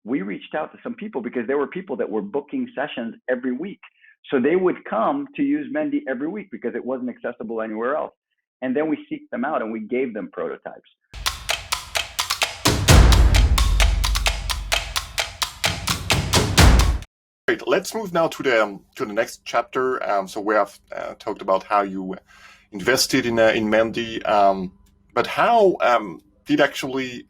we reached out to some people because there were people that were booking sessions every week. So they would come to use Menti every week because it wasn't accessible anywhere else. And then we seeked them out and we gave them prototypes. Great. Let's move now to the next chapter. So we have talked about how you invested in Menti, but how did actually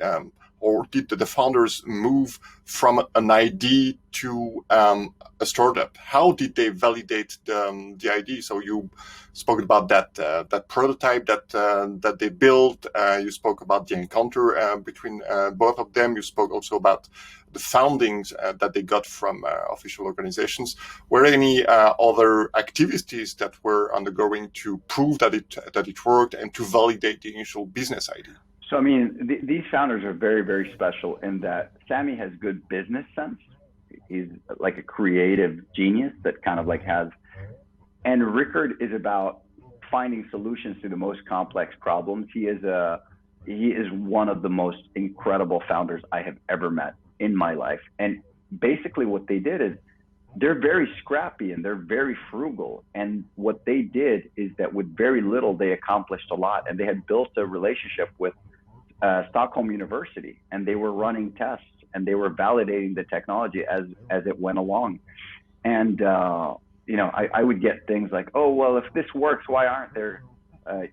or did the founders move from an idea to a startup? How did they validate the idea? So you spoke about that prototype that they built. You spoke about the encounter between both of them. You spoke also about the foundings that they got from official organizations. Were there any other activities that were undergoing to prove that it worked and to validate the initial business idea? So, I mean, these founders are very, very special in that Sami has good business sense. He's like a creative genius that kind of like has, and Rickard is about finding solutions to the most complex problems. He is one of the most incredible founders I have ever met in my life. And basically what they did is they're very scrappy and they're very frugal. And what they did is that with very little, they accomplished a lot. And they had built a relationship with Stockholm University, and they were running tests and they were validating the technology as it went along. And, I would get things like, oh, well, if this works, why aren't there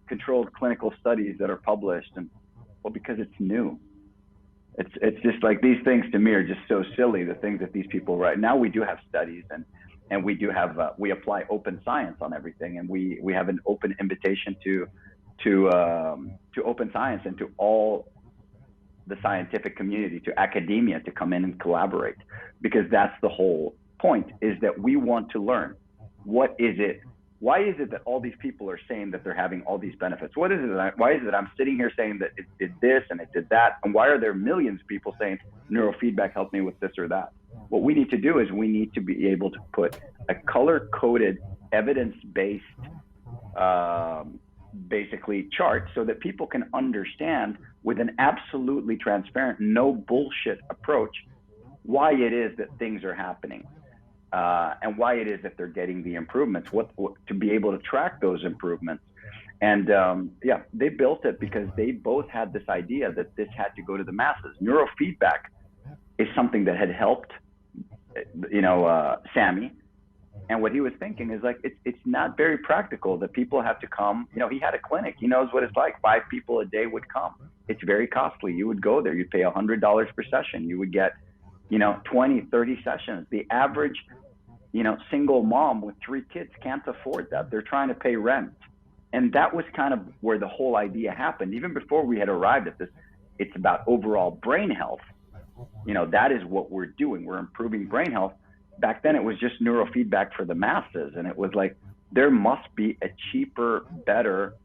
controlled clinical studies that are published? And well, because it's new. It's just like these things to me are just so silly, the things that these people write. Now we do have studies and we do have, we apply open science on everything. And we have an open invitation to open science and to all the scientific community, to academia, to come in and collaborate, because that's the whole point, is that we want to learn. What is it? Why is it that all these people are saying that they're having all these benefits? Why is it that I'm sitting here saying that it did this and it did that? And why are there millions of people saying neurofeedback helped me with this or that? What we need to do is we need to be able to put a color-coded, evidence-based basically chart so that people can understand with an absolutely transparent, no bullshit approach why it is that things are happening and why it is that they're getting the improvements, what to be able to track those improvements. And they built it because they both had this idea that this had to go to the masses. Neurofeedback is something that had helped, Sami. And what he was thinking is like, it's not very practical that people have to come. He had a clinic. He knows what it's like. 5 people a day would come. It's very costly. You would go there. You'd pay $100 per session. You would get, 20, 30 sessions. The average, single mom with 3 kids can't afford that. They're trying to pay rent. And that was kind of where the whole idea happened. Even before we had arrived at this, it's about overall brain health. That is what we're doing. We're improving brain health. Back then it was just neurofeedback for the masses. And it was like, there must be a cheaper, better,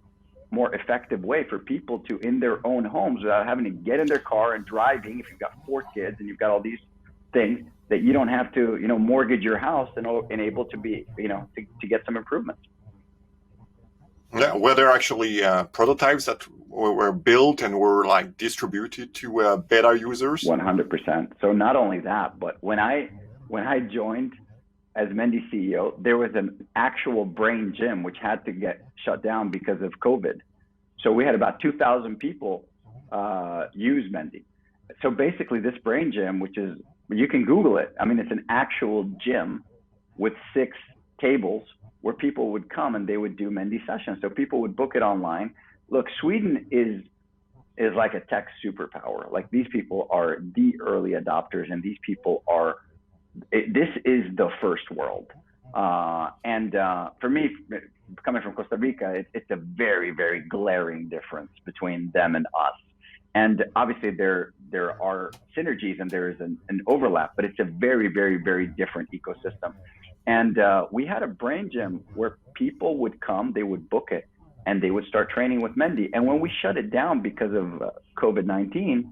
more effective way for people to, in their own homes, without having to get in their car and driving. If you've got 4 kids and you've got all these things, that you don't have to, mortgage your house and able to be, to get some improvements. Yeah, were there actually prototypes that were built and were like distributed to beta users? 100%. So not only that, but when I joined as Menti CEO, there was an actual brain gym which had to get shut down because of COVID. So we had about 2,000 people use Menti. So basically this brain gym, which is, you can Google it. I mean, it's an actual gym with 6 tables where people would come and they would do Menti sessions. So people would book it online. Look, Sweden is like a tech superpower. Like, these people are the early adopters, and these people are, this is the first world. For me, coming from Costa Rica, it's a very, very glaring difference between them and us. And obviously there are synergies and there is an overlap, but it's a very, very, very different ecosystem. And we had a brain gym where people would come, they would book it, and they would start training with Menti. And when we shut it down because of COVID-19,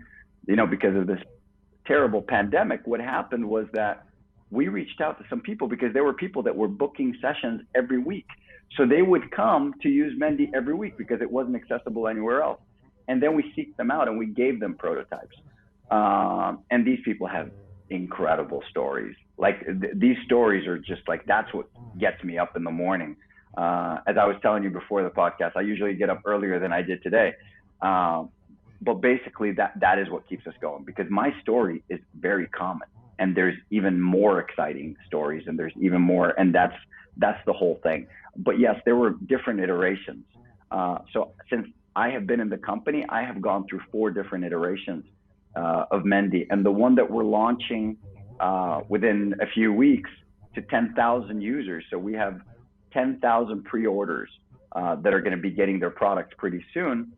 because of this terrible pandemic, what happened was that we reached out to some people because there were people that were booking sessions every week. So they would come to use Menti every week because it wasn't accessible anywhere else. And then we seeked them out and we gave them prototypes. And these people have incredible stories. Like these stories are just like, that's what gets me up in the morning. As I was telling you before the podcast, I usually get up earlier than I did today. But basically that is what keeps us going, because my story is very common, and there's even more exciting stories, and there's even more, and that's the whole thing. But yes, there were different iterations. So since I have been in the company, I have gone through 4 different iterations of Mendy, and the one that we're launching within a few weeks to 10,000 users. So we have 10,000 pre-orders that are going to be getting their products pretty soon.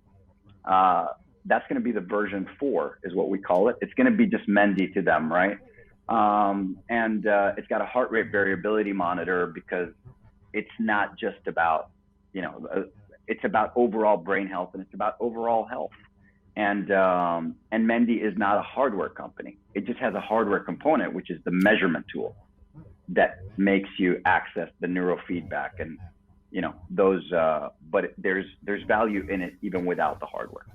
That's going to be the version 4 is what we call it. It's going to be just Mendy to them, right? And it's got a heart rate variability monitor, because it's not just about, it's about overall brain health, and it's about overall health. And Mendy is not a hardware company. It just has a hardware component, which is the measurement tool that makes you access the neurofeedback and, those, but there's value in it even without the hardware.